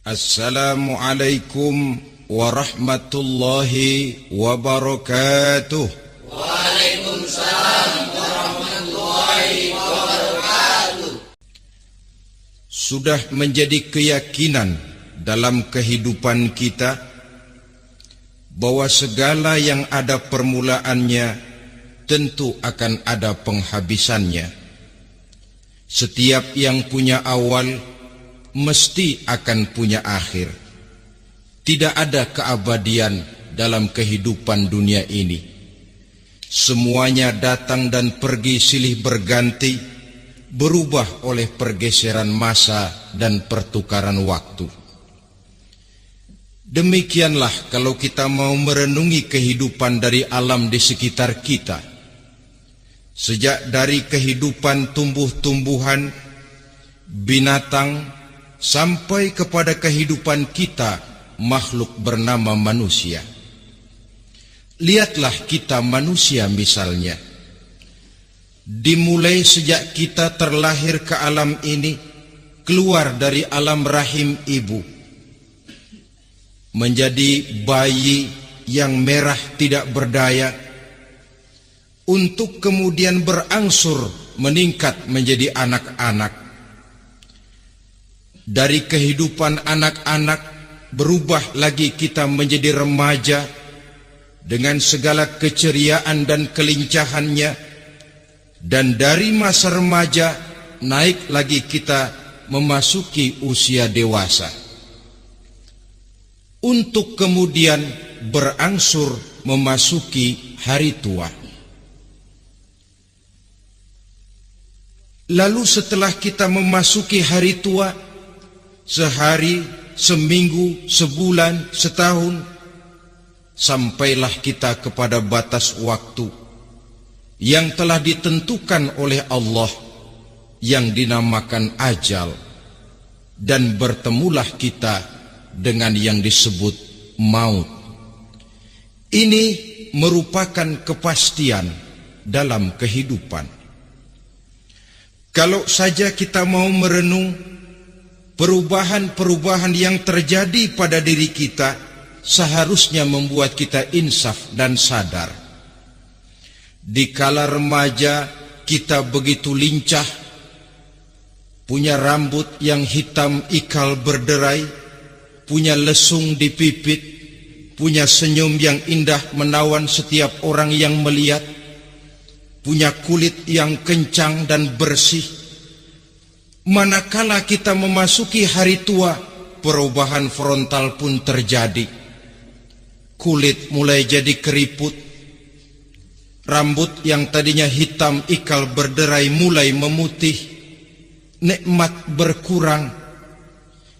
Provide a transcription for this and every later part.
Assalamualaikum warahmatullahi wabarakatuh. Waalaikumsalam warahmatullahi wabarakatuh. Sudah menjadi keyakinan dalam kehidupan kita bahwa segala yang ada permulaannya tentu akan ada penghabisannya. Setiap yang punya awal mesti akan punya akhir. Tidak ada keabadian dalam kehidupan dunia ini. Semuanya datang dan pergi silih berganti, berubah oleh pergeseran masa dan pertukaran waktu. Demikianlah kalau kita mau merenungi kehidupan dari alam di sekitar kita. Sejak dari kehidupan tumbuh-tumbuhan, binatang, sampai kepada kehidupan kita, makhluk bernama manusia. Lihatlah kita manusia misalnya. Dimulai sejak kita terlahir ke alam ini, keluar dari alam rahim ibu, menjadi bayi yang merah tidak berdaya, untuk kemudian berangsur meningkat menjadi anak-anak. Dari kehidupan anak-anak berubah lagi kita menjadi remaja dengan segala keceriaan dan kelincahannya, dan dari masa remaja naik lagi kita memasuki usia dewasa, untuk kemudian berangsur memasuki hari tua. Lalu setelah kita memasuki hari tua, sehari, seminggu, sebulan, setahun, sampailah kita kepada batas waktu yang telah ditentukan oleh Allah, yang dinamakan ajal, dan bertemulah kita dengan yang disebut maut. Ini merupakan kepastian dalam kehidupan. Kalau saja kita mau merenung perubahan-perubahan yang terjadi pada diri kita, seharusnya membuat kita insaf dan sadar. Di kala remaja kita begitu lincah, punya rambut yang hitam ikal berderai, punya lesung di pipit, punya senyum yang indah menawan setiap orang yang melihat, punya kulit yang kencang dan bersih. Manakala kita memasuki hari tua, perubahan frontal pun terjadi. Kulit mulai jadi keriput, rambut yang tadinya hitam ikal berderai mulai memutih, nikmat berkurang,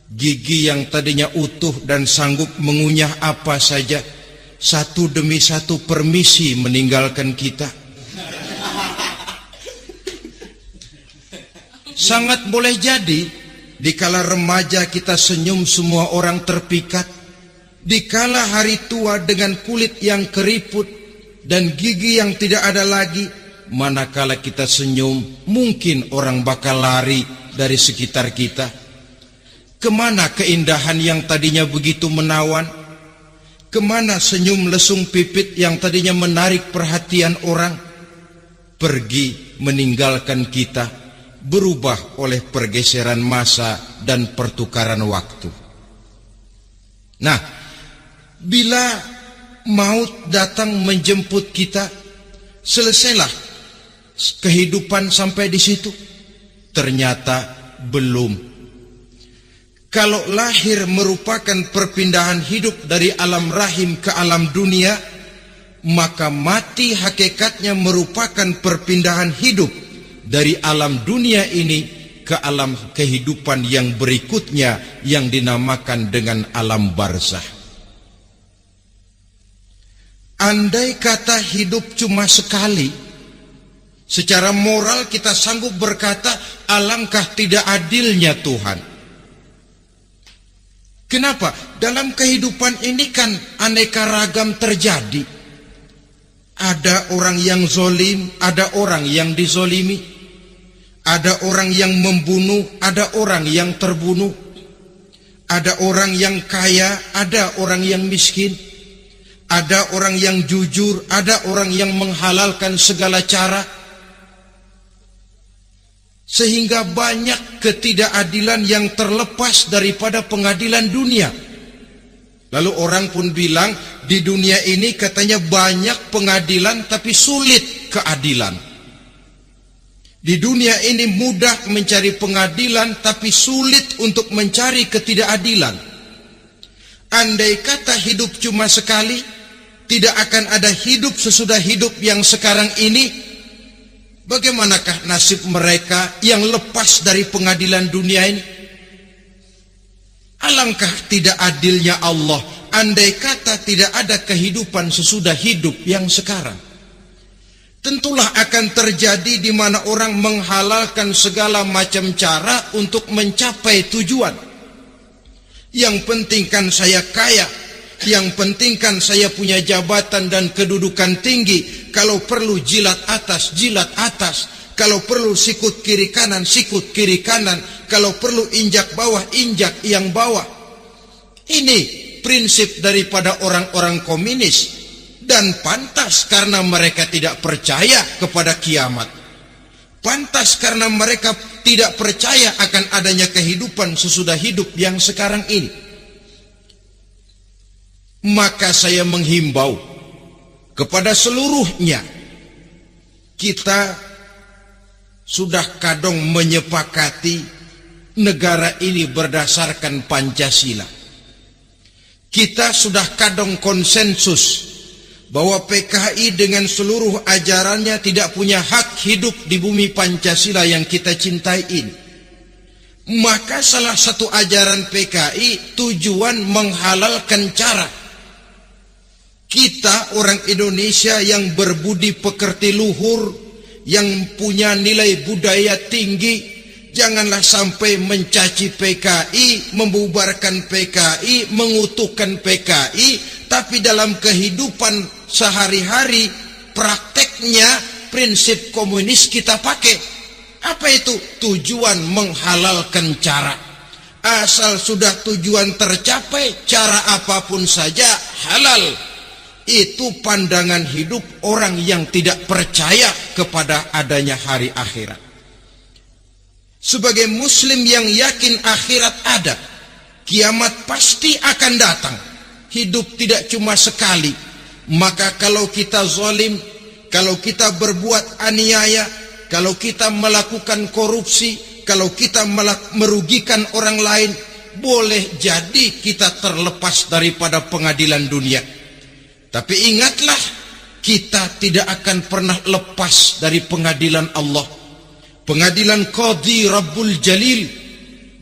gigi yang tadinya utuh dan sanggup mengunyah apa saja, satu demi satu permisi meninggalkan kita. Sangat boleh jadi dikala remaja kita senyum semua orang terpikat, dikala hari tua dengan kulit yang keriput dan gigi yang tidak ada lagi, manakala kita senyum mungkin orang bakal lari dari sekitar kita. Kemana keindahan yang tadinya begitu menawan? Kemana senyum lesung pipit yang tadinya menarik perhatian orang? Pergi meninggalkan kita, berubah oleh pergeseran masa dan pertukaran waktu. Nah, bila maut datang menjemput kita, selesailah kehidupan sampai di situ? Ternyata belum. Kalau lahir merupakan perpindahan hidup dari alam rahim ke alam dunia, maka mati hakikatnya merupakan perpindahan hidup dari alam dunia ini ke alam kehidupan yang berikutnya, yang dinamakan dengan alam barzah. Andai kata hidup cuma sekali, secara moral kita sanggup berkata, alangkah tidak adilnya Tuhan. Kenapa? Dalam kehidupan ini kan aneka ragam terjadi. Ada orang yang zolim, ada orang yang dizolimi. Ada orang yang membunuh, ada orang yang terbunuh. Ada orang yang kaya, ada orang yang miskin. Ada orang yang jujur, ada orang yang menghalalkan segala cara. Sehingga banyak ketidakadilan yang terlepas daripada pengadilan dunia. Lalu orang pun bilang, di dunia ini katanya banyak pengadilan tapi sulit keadilan. Di dunia ini mudah mencari pengadilan tapi sulit untuk mencari ketidakadilan. Andai kata hidup cuma sekali, tidak akan ada hidup sesudah hidup yang sekarang ini. Bagaimanakah nasib mereka yang lepas dari pengadilan dunia ini? Alangkah tidak adilnya Allah, andai kata tidak ada kehidupan sesudah hidup yang sekarang. Tentulah akan terjadi di mana orang menghalalkan segala macam cara untuk mencapai tujuan. Yang penting kan saya kaya, yang penting kan saya punya jabatan dan kedudukan tinggi. Kalau perlu jilat atas, kalau perlu sikut kiri kanan, sikut kiri kanan, kalau perlu injak bawah, injak yang bawah. Ini prinsip daripada orang-orang komunis. Dan pantas karena mereka tidak percaya kepada kiamat. Pantas karena mereka tidak percaya akan adanya kehidupan sesudah hidup yang sekarang ini. Maka saya menghimbau kepada seluruhnya, kita sudah kadung menyepakati negara ini berdasarkan Pancasila. Kita sudah kadung konsensus bahwa PKI dengan seluruh ajarannya tidak punya hak hidup di bumi Pancasila yang kita cintai ini. Maka salah satu ajaran PKI tujuan menghalalkan cara. Kita orang Indonesia yang berbudi pekerti luhur, yang punya nilai budaya tinggi, janganlah sampai mencaci PKI, membubarkan PKI, mengutuhkan PKI, tapi dalam kehidupan sehari-hari prakteknya prinsip komunis kita pakai. Apa itu? Tujuan menghalalkan cara. Asal sudah tujuan tercapai, cara apapun saja halal. Itu pandangan hidup orang yang tidak percaya kepada adanya hari akhirat. Sebagai muslim yang yakin akhirat ada, kiamat pasti akan datang. Hidup tidak cuma sekali. Maka kalau kita zalim, kalau kita berbuat aniaya, kalau kita melakukan korupsi, kalau kita merugikan orang lain, boleh jadi kita terlepas daripada pengadilan dunia. Tapi ingatlah, kita tidak akan pernah lepas dari pengadilan Allah. Pengadilan Qadhi Rabbul Jalil,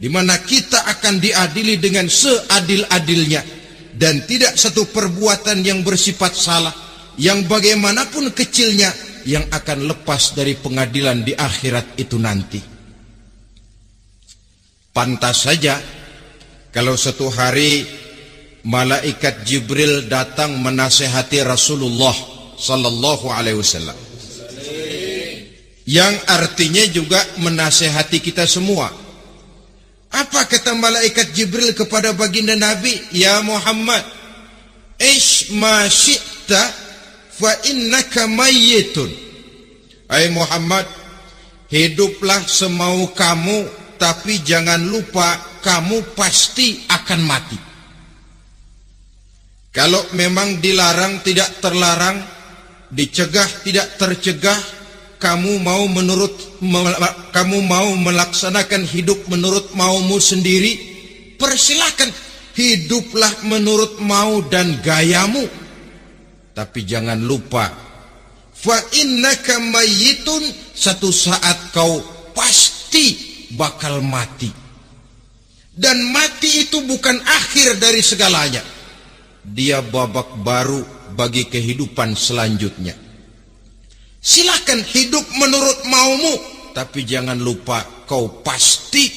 di mana kita akan diadili dengan seadil-adilnya. Dan tidak satu perbuatan yang bersifat salah, yang bagaimanapun kecilnya, yang akan lepas dari pengadilan di akhirat itu nanti. Pantas saja kalau satu hari malaikat Jibril datang menasihati Rasulullah sallallahu alaihi wasallam, yang artinya juga menasihati kita semua. Apa kata malaikat Jibril kepada baginda Nabi? Ya Muhammad, ish ma syi'ta fa innaka mayyitun. Hai Muhammad, hiduplah semau kamu, tapi jangan lupa kamu pasti akan mati. Kalau memang dilarang tidak terlarang, dicegah tidak tercegah, kamu mau melaksanakan hidup menurut maumu sendiri, persilahkan. Hiduplah menurut mau dan gayamu. Tapi jangan lupa, fa innaka mayyitun, satu saat kau pasti bakal mati. Dan mati itu bukan akhir dari segalanya. Dia babak baru bagi kehidupan selanjutnya. Silahkan hidup menurut maumu, tapi jangan lupa kau pasti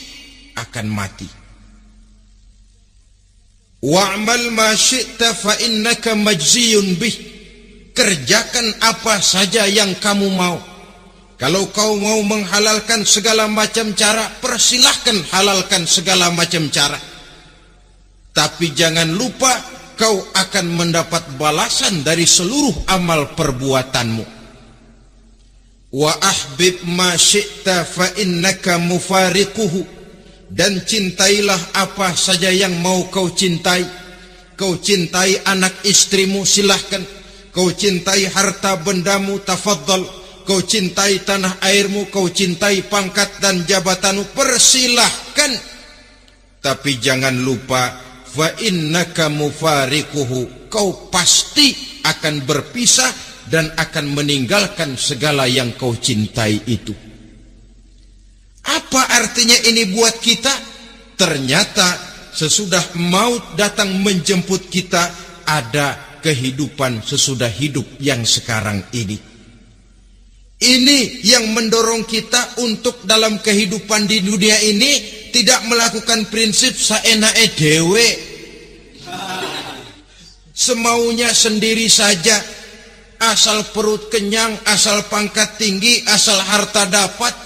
akan mati. Wa'mal ma syi'ta fa innaka majziyun bih. Kerjakan apa saja yang kamu mau. Kalau kau mau menghalalkan segala macam cara, persilahkan halalkan segala macam cara. Tapi jangan lupa kau akan mendapat balasan dari seluruh amal perbuatanmu. Wa ahbib ma syi'ta fa innaka mufariquhu. Dan cintailah apa saja yang mau kau cintai. Kau cintai anak istrimu, silahkan. Kau cintai harta bendamu, tafadhal. Kau cintai tanah airmu, kau cintai pangkat dan jabatanmu, persilahkan. Tapi jangan lupa, fa innaka mufariquhu. Kau pasti akan berpisah dan akan meninggalkan segala yang kau cintai itu. Apa artinya ini buat kita? Ternyata sesudah maut datang menjemput kita, ada kehidupan sesudah hidup yang sekarang ini. Ini yang mendorong kita untuk dalam kehidupan di dunia ini tidak melakukan prinsip saenake dhewe, semaunya sendiri saja, asal perut kenyang, asal pangkat tinggi, asal harta dapat.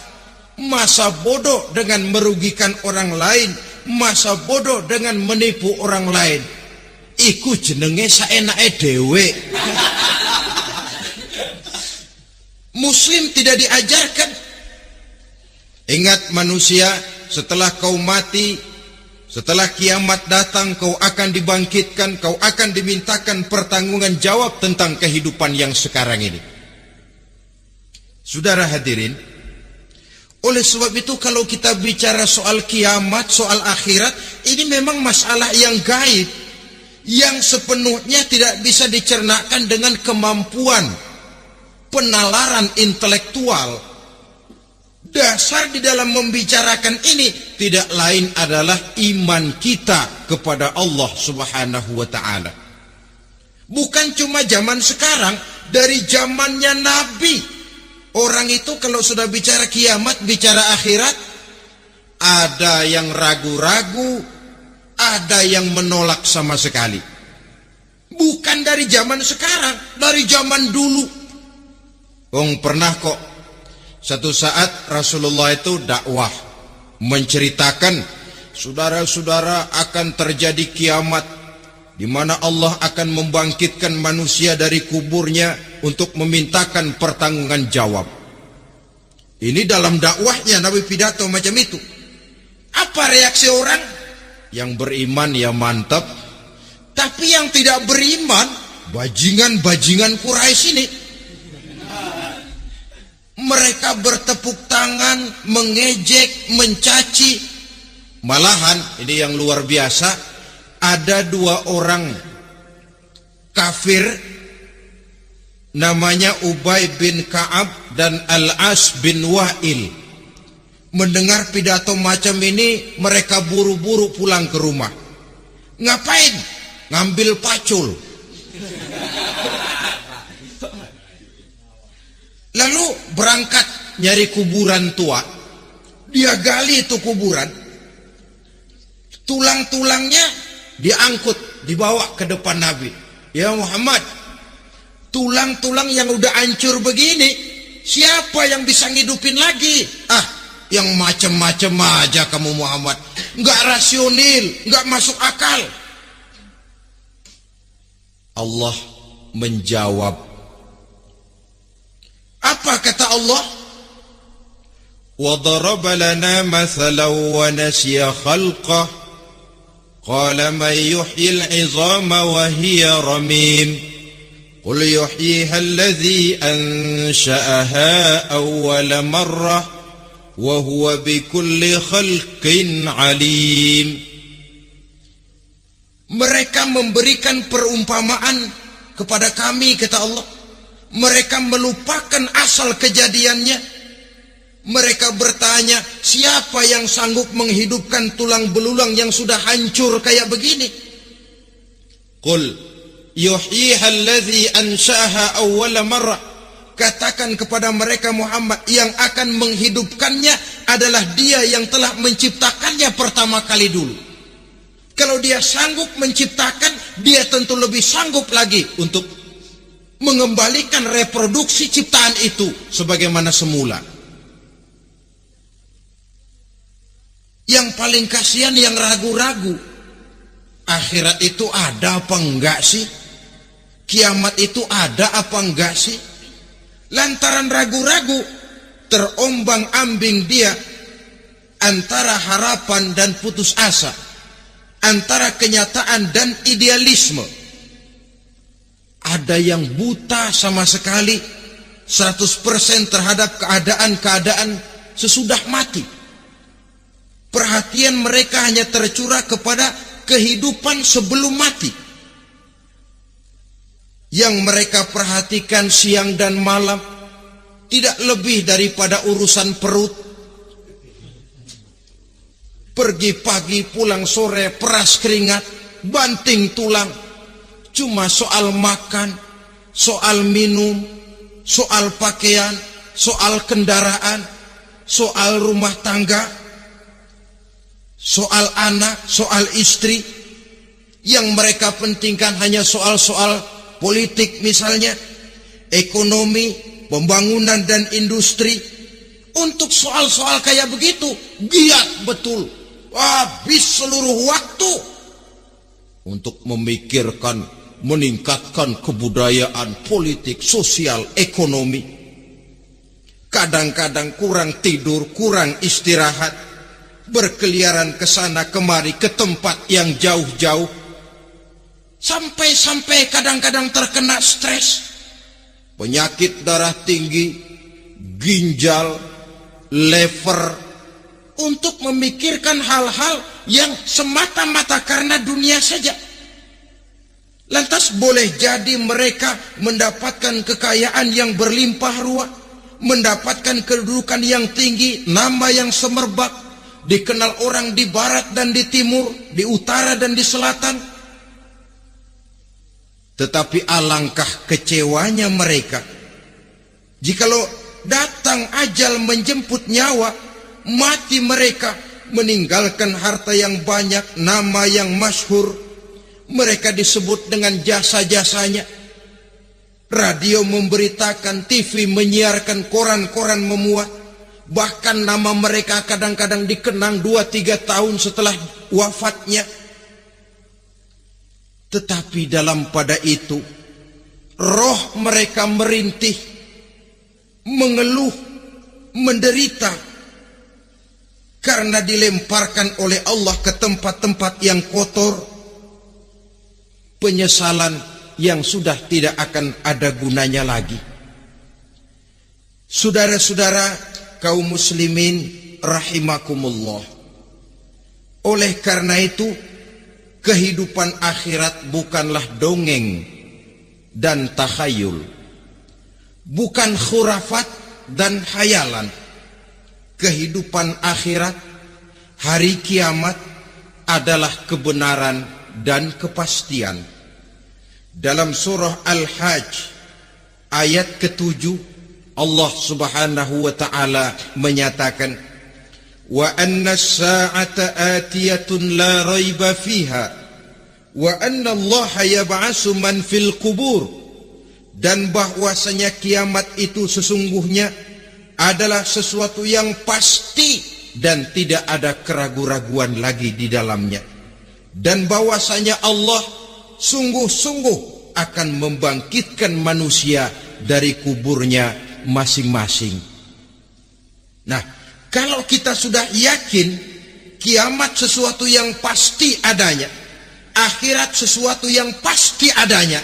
Masa bodoh dengan merugikan orang lain, masa bodoh dengan menipu orang lain. Iku jenenge saenake dhewe. Muslim tidak diajarkan. Ingat manusia, setelah kau mati, setelah kiamat datang, kau akan dibangkitkan, kau akan dimintakan pertanggungan jawab tentang kehidupan yang sekarang ini. Saudara hadirin, oleh sebab itu kalau kita bicara soal kiamat, soal akhirat, ini memang masalah yang gaib, yang sepenuhnya tidak bisa dicernakan dengan kemampuan penalaran intelektual. Dasar di dalam membicarakan ini tidak lain adalah iman kita kepada Allah Subhanahu wa ta'ala. Bukan cuma zaman sekarang, dari zamannya Nabi. Orang itu kalau sudah bicara kiamat, bicara akhirat, ada yang ragu-ragu, ada yang menolak sama sekali. Bukan dari zaman sekarang, dari zaman dulu. Pernah kok satu saat Rasulullah itu dakwah, menceritakan, saudara-saudara, akan terjadi kiamat, di mana Allah akan membangkitkan manusia dari kuburnya untuk memintakan pertanggungan jawab. Ini dalam dakwahnya Nabi pidato macam itu. Apa reaksi orang? Yang beriman ya mantap, tapi yang tidak beriman, bajingan-bajingan Quraisy ini, mereka bertepuk tangan, mengejek, mencaci. Malahan ini yang luar biasa, ada dua orang kafir, namanya Ubay bin Ka'ab dan Al-As bin Wa'il. Mendengar pidato macam ini, mereka buru-buru pulang ke rumah. Ngapain? Ngambil pacul. Lalu berangkat nyari kuburan tua. Dia gali itu kuburan, tulang-tulangnya diangkut, dibawa ke depan Nabi. Ya Muhammad, tulang-tulang yang udah hancur begini, siapa yang bisa ngidupin lagi? Yang macam-macam aja kamu Muhammad, nggak rasional, nggak masuk akal. Allah menjawab. Apa kata Allah? وَضَرَبَ لَنَا مَثَلًا وَنَسِيَ خَلْقَهُ قَالَ مَنْ يُحْيِي الْعِظَامَ وَهِيَ رَمِيمٌ قُلْ يُحْيِيهَا الَّذِي أَنْشَأَهَا أَوَّلَ مَرَّةٍ وَهُوَ بِكُلِّ خَلْقٍ عَلِيمٌ. Mereka memberikan perumpamaan kepada kami, kata Allah. Mereka melupakan asal kejadiannya. Mereka bertanya, siapa yang sanggup menghidupkan tulang belulang yang sudah hancur kayak begini? Qul yuhyiha alladhi ansha'aha awwala marrah. Katakan kepada mereka Muhammad, yang akan menghidupkannya adalah Dia yang telah menciptakannya pertama kali dulu. Kalau Dia sanggup menciptakan, Dia tentu lebih sanggup lagi untuk mengembalikan reproduksi ciptaan itu sebagaimana semula. Yang paling kasihan yang ragu-ragu. Akhirat itu ada apa enggak sih? Kiamat itu ada apa enggak sih? Lantaran ragu-ragu, terombang-ambing dia antara harapan dan putus asa, antara kenyataan dan idealisme. Ada yang buta sama sekali 100% terhadap keadaan-keadaan sesudah mati. Perhatian mereka hanya tercurah kepada kehidupan sebelum mati. Yang mereka perhatikan siang dan malam tidak lebih daripada urusan perut. Pergi pagi, pulang sore, peras keringat, banting tulang. Cuma soal makan, soal minum, soal pakaian, soal kendaraan, soal rumah tangga, soal anak, soal istri. Yang mereka pentingkan hanya soal-soal politik misalnya, ekonomi, pembangunan dan industri. Untuk soal-soal kayak begitu, giat betul. Habis seluruh waktu untuk memikirkan, meningkatkan kebudayaan, politik, sosial, ekonomi. Kadang-kadang kurang tidur, kurang istirahat, berkeliaran ke sana kemari ke tempat yang jauh-jauh. Sampai-sampai kadang-kadang terkena stres, penyakit darah tinggi, ginjal, lever, untuk memikirkan hal-hal yang semata-mata karena dunia saja. Lantas boleh jadi mereka mendapatkan kekayaan yang berlimpah ruah, mendapatkan kedudukan yang tinggi, nama yang semerbak, dikenal orang di barat dan di timur, di utara dan di selatan. Tetapi alangkah kecewanya mereka jikalau datang ajal menjemput nyawa, mati mereka, meninggalkan harta yang banyak, nama yang masyhur. Mereka disebut dengan jasa-jasanya. Radio memberitakan, TV menyiarkan, koran-koran memuat. Bahkan nama mereka kadang-kadang dikenang 2-3 tahun setelah wafatnya. Tetapi dalam pada itu, roh mereka merintih, mengeluh, menderita, karena dilemparkan oleh Allah ke tempat-tempat yang kotor, penyesalan yang sudah tidak akan ada gunanya lagi. Saudara-saudara kaum muslimin rahimakumullah, oleh karena itu kehidupan akhirat bukanlah dongeng dan takhayul, bukan khurafat dan hayalan. Kehidupan akhirat, hari kiamat adalah kebenaran dan kepastian. Dalam surah Al-Hajj ayat ke-7, Allah Subhanahu wa taala menyatakan, wa anna as-sa'ata atiyatun la raiba fiha wa anna Allah yab'atsu man fil qubur, dan bahwasanya kiamat itu sesungguhnya adalah sesuatu yang pasti dan tidak ada keraguan-raguan lagi di dalamnya, dan bahwasanya Allah sungguh-sungguh akan membangkitkan manusia dari kuburnya masing-masing. Nah, kalau kita sudah yakin kiamat sesuatu yang pasti adanya, akhirat sesuatu yang pasti adanya,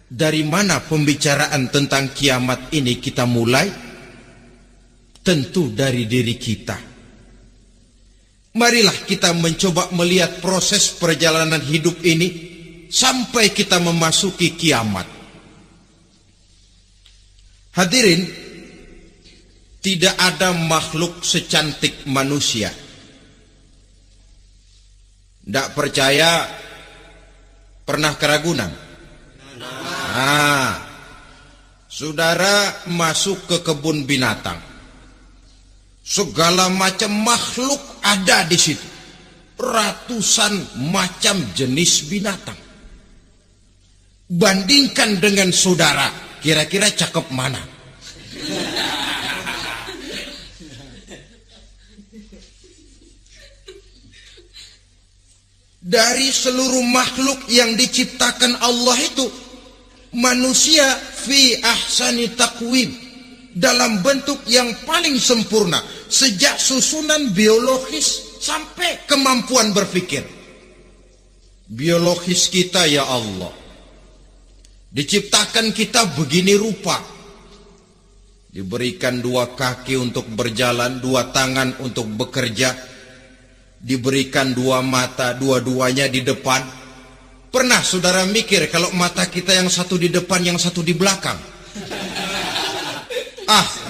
dari mana pembicaraan tentang kiamat ini kita mulai? Tentu dari diri kita. Marilah kita mencoba melihat proses perjalanan hidup ini sampai kita memasuki kiamat. Hadirin, tidak ada makhluk secantik manusia. Tidak percaya, pernah ke Ragunan? Nah, saudara masuk ke kebun binatang. Segala macam makhluk ada di situ. Ratusan macam jenis binatang. Bandingkan dengan saudara, kira-kira cakep mana? Dari seluruh makhluk yang diciptakan Allah itu, manusia fi ahsani taqwim, dalam bentuk yang paling sempurna, sejak susunan biologis sampai kemampuan berpikir. Biologis kita ya Allah, diciptakan kita begini rupa, diberikan 2 kaki untuk berjalan, 2 tangan untuk bekerja, diberikan 2 mata, dua-duanya di depan. Pernah saudara mikir kalau mata kita yang satu di depan, yang satu di belakang?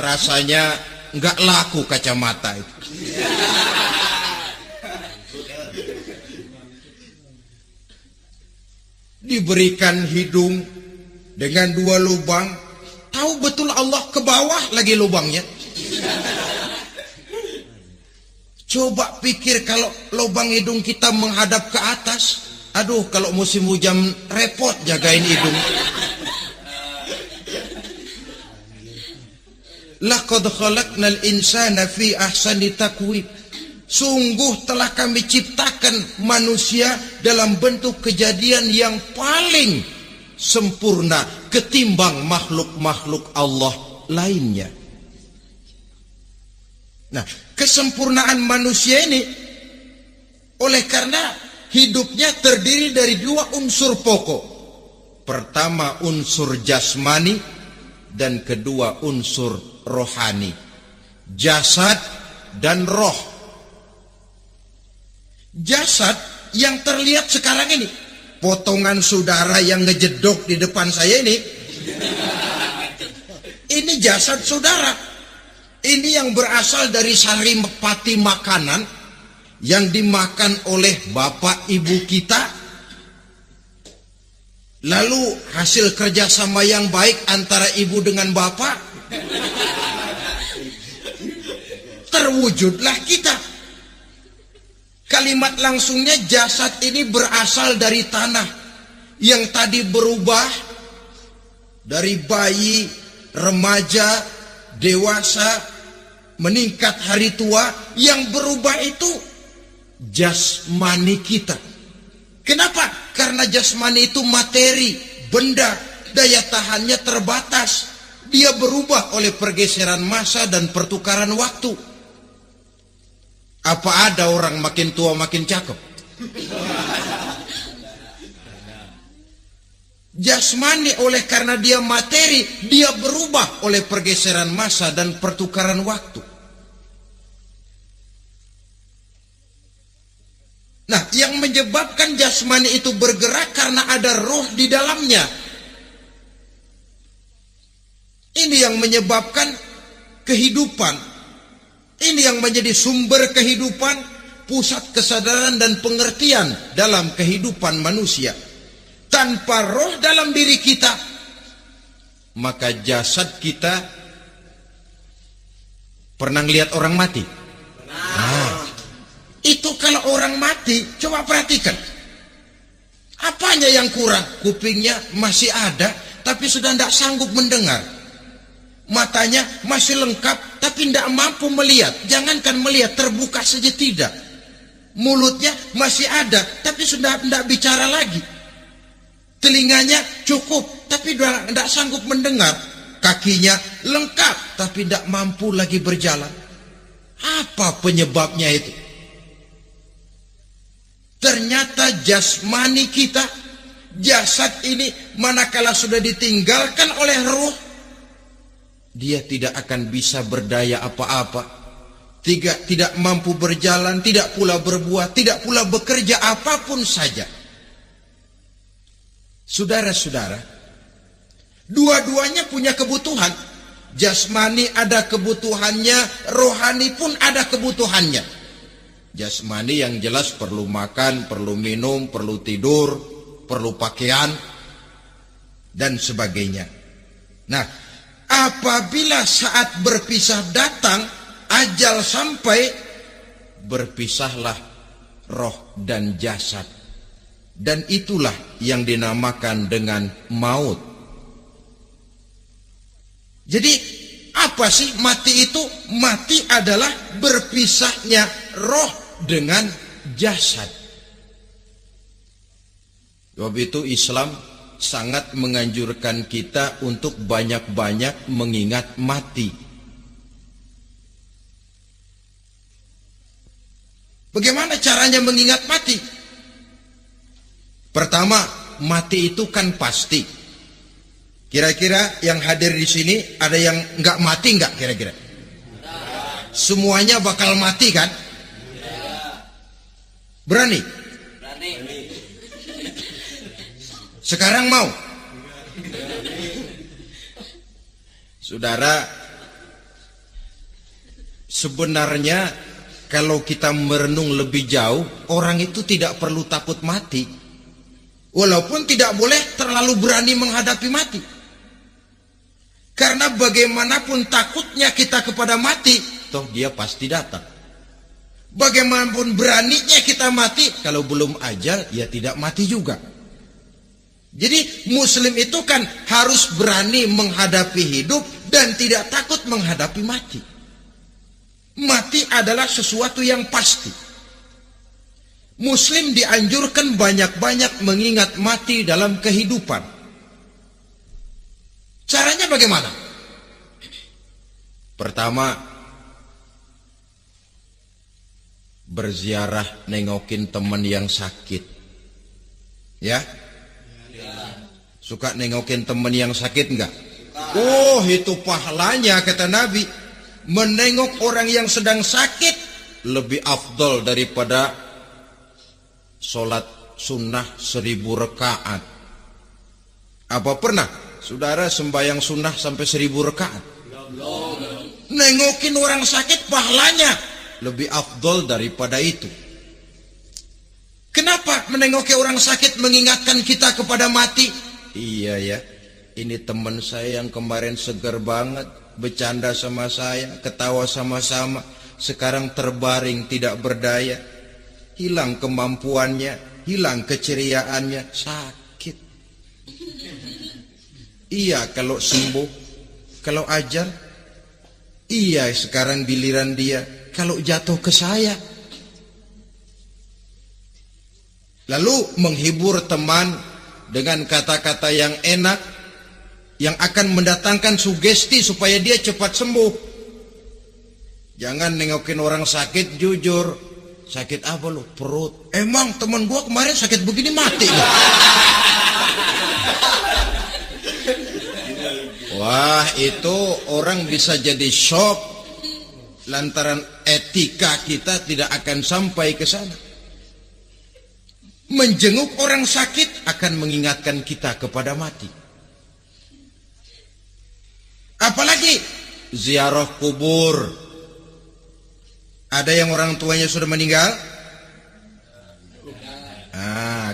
Rasanya nggak laku kacamata itu. Diberikan hidung dengan 2 lubang, tahu betul Allah ke bawah lagi lubangnya. Coba pikir kalau lubang hidung kita menghadap ke atas. Aduh, kalau musim hujan repot jagain hidung. Laqad khalaqnal insana fi ahsani taqwim. Sungguh telah kami ciptakan manusia dalam bentuk kejadian yang paling sempurna ketimbang makhluk-makhluk Allah lainnya. Nah, kesempurnaan manusia ini oleh karena hidupnya terdiri dari 2 unsur pokok. Pertama unsur jasmani dan kedua unsur rohani. Jasad dan roh. Jasad yang terlihat sekarang ini, potongan saudara yang ngejedok di depan saya ini jasad saudara. Ini yang berasal dari saripati makanan yang dimakan oleh bapak ibu kita. Lalu hasil kerjasama yang baik antara ibu dengan bapak, terwujudlah kita. Kalimat langsungnya jasad ini berasal dari tanah yang tadi berubah dari bayi, remaja, dewasa, meningkat hari tua. Yang berubah itu jasmani kita. Kenapa? Karena jasmani itu materi, benda, daya tahannya terbatas. Dia berubah oleh pergeseran massa dan pertukaran waktu. Apa ada orang makin tua makin cakep? Jasmani oleh karena dia materi, dia berubah oleh pergeseran massa dan pertukaran waktu. Nah, yang menyebabkan jasmani itu bergerak karena ada roh di dalamnya. Ini yang menyebabkan kehidupan. Ini yang menjadi sumber kehidupan, pusat kesadaran dan pengertian dalam kehidupan manusia. Tanpa roh dalam diri kita, maka jasad kita. Pernah lihat orang mati? Itu kalau orang mati, coba perhatikan. Apanya yang kurang? Kupingnya masih ada, tapi sudah tidak sanggup mendengar. Matanya masih lengkap, tapi tidak mampu melihat. Jangankan melihat, terbuka saja tidak. Mulutnya masih ada, tapi sudah tidak bicara lagi. Telinganya cukup, tapi sudah tidak sanggup mendengar. Kakinya lengkap, tapi tidak mampu lagi berjalan. Apa penyebabnya itu? Ternyata jasmani kita, jasad ini, manakala sudah ditinggalkan oleh ruh, dia tidak akan bisa berdaya apa-apa. Tidak mampu berjalan, tidak pula berbuat, tidak pula bekerja apapun saja. Saudara-saudara, dua-duanya punya kebutuhan. Jasmani ada kebutuhannya, rohani pun ada kebutuhannya. Jasmani yang jelas perlu makan, perlu minum, perlu tidur, perlu pakaian, dan sebagainya. Nah, apabila saat berpisah datang, ajal sampai, berpisahlah roh dan jasad. Dan itulah yang dinamakan dengan maut. Jadi apa sih mati itu? Mati adalah berpisahnya roh dengan jasad. Sebab itu Islam sangat menganjurkan kita untuk banyak-banyak mengingat mati. Bagaimana caranya mengingat mati? Pertama, mati itu kan pasti. Kira-kira yang hadir di sini ada yang nggak mati nggak kira-kira? Semuanya bakal mati kan? Berani? Sekarang mau? Saudara, sebenarnya kalau kita merenung lebih jauh, orang itu tidak perlu takut mati. Walaupun tidak boleh terlalu berani menghadapi mati. Karena bagaimanapun takutnya kita kepada mati, toh dia pasti datang. Bagaimanapun beraninya kita mati, kalau belum ajal, ya tidak mati juga. Jadi Muslim itu kan harus berani menghadapi hidup dan tidak takut menghadapi mati. Mati adalah sesuatu yang pasti. Muslim dianjurkan banyak-banyak mengingat mati dalam kehidupan. Caranya bagaimana? Pertama, berziarah nengokin teman yang sakit. Ya? Suka nengokin teman yang sakit enggak? Oh, itu pahalanya kata Nabi. Menengok orang yang sedang sakit lebih afdol daripada sholat sunnah 1000 rakaat. Apa pernah saudara sembahyang sunnah sampai 1000 rakaat? Nengokin orang sakit pahalanya lebih afdol daripada itu. Kenapa menengoki orang sakit mengingatkan kita kepada mati? Iya ya, ini teman saya yang kemarin segar banget, bercanda sama saya, ketawa sama-sama, sekarang terbaring tidak berdaya, hilang kemampuannya, hilang keceriaannya, sakit. Iya kalau sembuh, kalau ajal, iya sekarang giliran dia, kalau jatuh ke saya. Lalu menghibur teman dengan kata-kata yang enak, yang akan mendatangkan sugesti supaya dia cepat sembuh. Jangan nengokin orang sakit, jujur. Sakit apa lu? Perut. Emang teman gua kemarin sakit begini mati. Wah, itu orang bisa jadi shock lantaran etika kita tidak akan sampai ke sana. Menjenguk orang sakit akan mengingatkan kita kepada mati. Apalagi ziarah kubur. Ada yang orang tuanya sudah meninggal?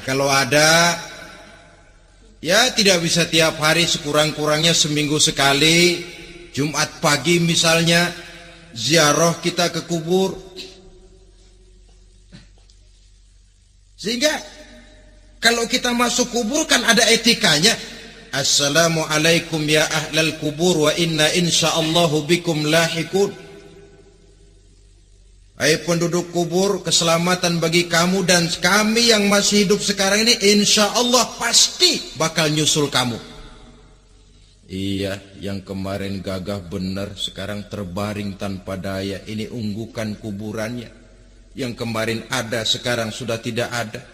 Kalau ada, ya tidak bisa tiap hari, sekurang-kurangnya seminggu sekali. Jumat pagi misalnya, ziarah kita ke kubur. Sehingga kalau kita masuk kubur kan ada etikanya. Assalamualaikum ya ahlal kubur wa inna insyaallahu bikum lahikun. Hai penduduk kubur, keselamatan bagi kamu dan kami yang masih hidup sekarang ini insyaallah pasti bakal nyusul kamu. Iya, yang kemarin gagah benar sekarang terbaring tanpa daya. Ini unggukan kuburannya. Yang kemarin ada sekarang sudah tidak ada.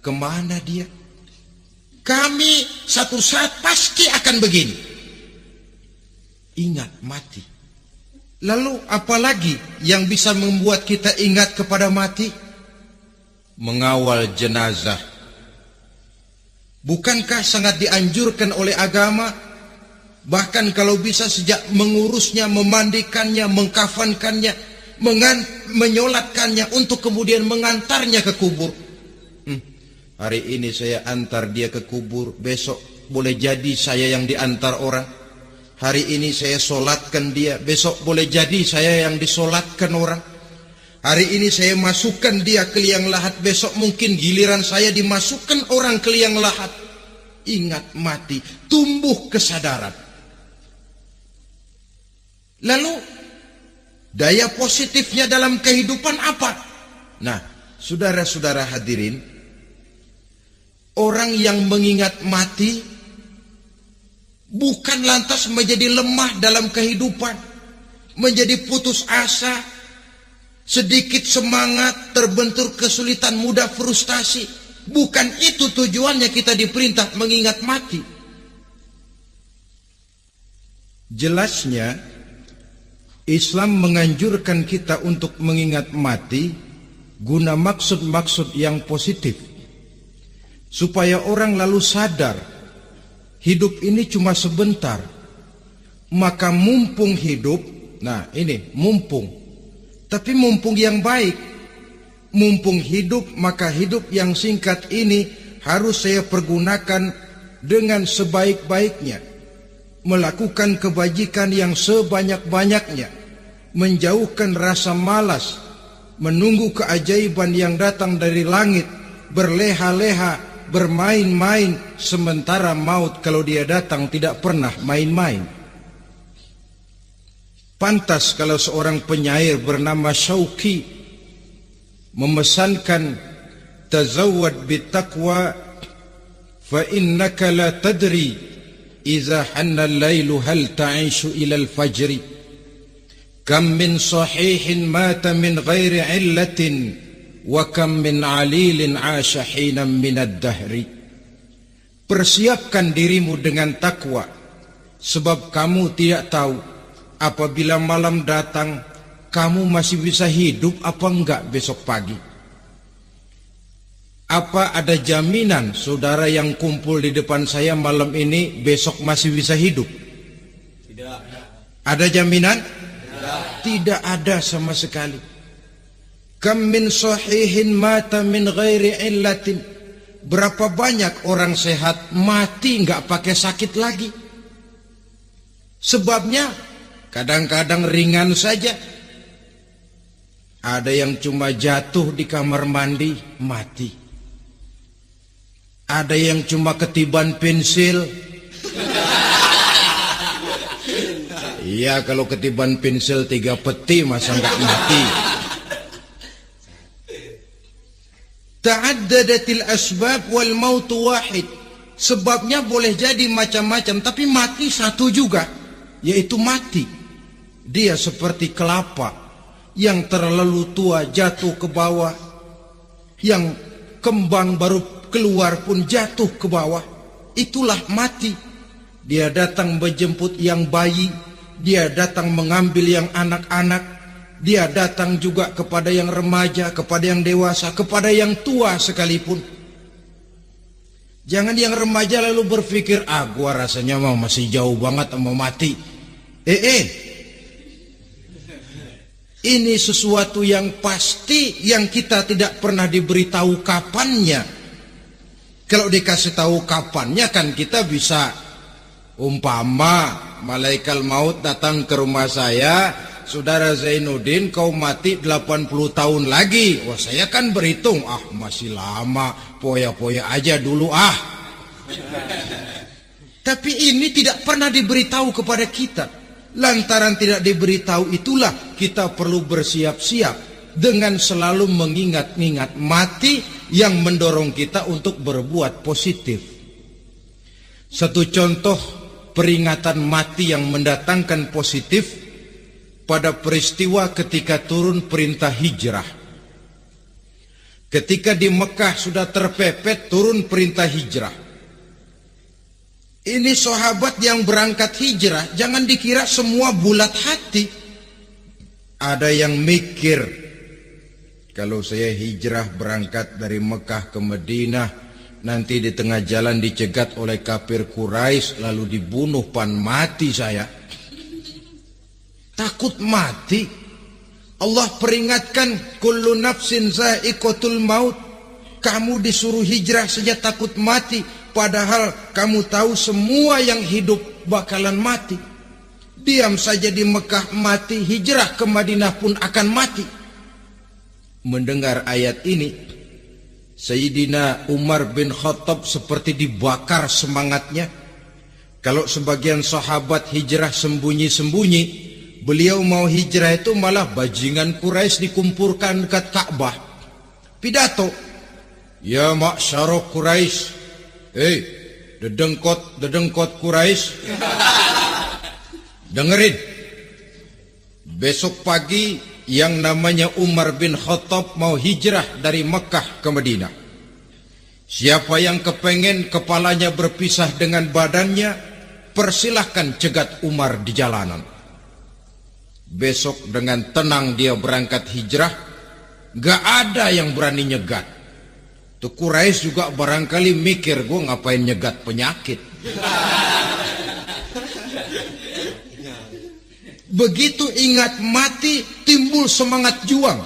Kemana dia? Kami satu saat pasti akan begini. Ingat mati. Lalu apalagi yang bisa membuat kita ingat kepada mati? Mengawal jenazah. Bukankah sangat dianjurkan oleh agama? Bahkan kalau bisa sejak mengurusnya, memandikannya, mengkafankannya, menyolatkannya untuk kemudian mengantarnya ke kubur. Hari ini saya antar dia ke kubur, besok boleh jadi saya yang diantar orang. Hari ini saya solatkan dia, besok boleh jadi saya yang disolatkan orang. Hari ini saya masukkan dia ke liang lahat, besok mungkin giliran saya dimasukkan orang ke liang lahat. Ingat mati, tumbuh kesadaran. Lalu daya positifnya dalam kehidupan apa? Nah, saudara-saudara hadirin, Orang yang mengingat mati bukan lantas menjadi lemah dalam kehidupan, menjadi putus asa, sedikit semangat, terbentur kesulitan, mudah frustasi. Bukan itu tujuannya kita diperintah mengingat mati. Jelasnya Islam menganjurkan kita untuk mengingat mati guna maksud-maksud yang positif, supaya orang lalu sadar hidup ini cuma sebentar. Maka mumpung hidup, nah ini mumpung, tapi mumpung yang baik. Mumpung hidup, maka hidup yang singkat ini harus saya pergunakan dengan sebaik-baiknya, melakukan kebajikan yang sebanyak-banyaknya, menjauhkan rasa malas, menunggu keajaiban yang datang dari langit, berleha-leha, bermain-main, sementara maut kalau dia datang tidak pernah main-main. Pantas kalau seorang penyair bernama Syauqi memesankan, tazawwad bitaqwa fa innaka la tadri idza hanna al-lailu hal ta'ishu ila al-fajri kam min sahihin mata min ghairi illatin wa kam min alilin 'asha hinan min ad-dahri. Persiapkan dirimu dengan takwa, sebab kamu tidak tahu apabila malam datang kamu masih bisa hidup apa enggak besok pagi. Apa ada jaminan saudara yang kumpul di depan saya malam ini besok masih bisa hidup? Tidak. Ada jaminan? Tidak. Tidak ada sama sekali. Kam min sahihin mata min ghairi illatin. Berapa banyak orang sehat mati enggak pakai sakit lagi. Sebabnya kadang-kadang ringan saja. Ada yang cuma jatuh di kamar mandi, mati. Ada yang cuma ketiban pensil. Iya, kalau ketiban pensil 3 peti masa enggak mati. Ta'addadatil asbab wal mautu wahid. Sebabnya boleh jadi macam-macam, tapi mati satu juga, yaitu mati. Dia seperti kelapa yang terlalu tua jatuh ke bawah, yang kembang baru keluar pun jatuh ke bawah. Itulah mati. Dia datang menjemput yang bayi, dia datang mengambil yang anak-anak, dia datang juga kepada yang remaja, kepada yang dewasa, kepada yang tua sekalipun. Jangan yang remaja lalu berpikir, gua rasanya masih jauh banget mau mati. Ini sesuatu yang pasti yang kita tidak pernah diberitahu kapannya. Kalau dikasih tahu kapannya kan kita bisa, umpama malaikat maut datang ke rumah saya, saudara Zainuddin kau mati 80 tahun lagi. Wah, saya kan berhitung, masih lama, poya-poya aja dulu Tapi ini tidak pernah diberitahu kepada kita. Lantaran tidak diberitahu itulah kita perlu bersiap-siap dengan selalu mengingat-ingat mati yang mendorong kita untuk berbuat positif. Satu contoh peringatan mati yang mendatangkan positif pada peristiwa ketika turun perintah hijrah. Ketika di Mekah sudah terpepet turun perintah hijrah. Ini sahabat yang berangkat hijrah, jangan dikira semua bulat hati. Ada yang mikir, kalau saya hijrah berangkat dari Mekah ke Madinah, nanti di tengah jalan dicegat oleh kafir Quraisy lalu dibunuh, mati saya. Takut mati. Allah peringatkan, kullu nafsin za'iqatul maut. Kamu disuruh hijrah saja takut mati, padahal kamu tahu semua yang hidup bakalan mati. Diam saja di Mekah mati, hijrah ke Madinah pun akan mati. Mendengar ayat ini, Sayyidina Umar bin Khattab seperti dibakar semangatnya. Kalau sebagian sahabat hijrah sembunyi-sembunyi, beliau mau hijrah itu malah bajingan Quraisy dikumpulkan dekat Ka'bah. Pidato, ya ma'syara Quraisy, Dedengkot Quraisy, dengerin. Besok pagi yang namanya Umar bin Khattab mau hijrah dari Mekah ke Madinah. Siapa yang kepengen kepalanya berpisah dengan badannya, persilahkan cegat Umar di jalanan. Besok dengan tenang dia berangkat hijrah, gak ada yang berani nyegat. Tuh Quraisy juga barangkali mikir, gue ngapain nyegat penyakit. Begitu ingat mati, timbul semangat juang,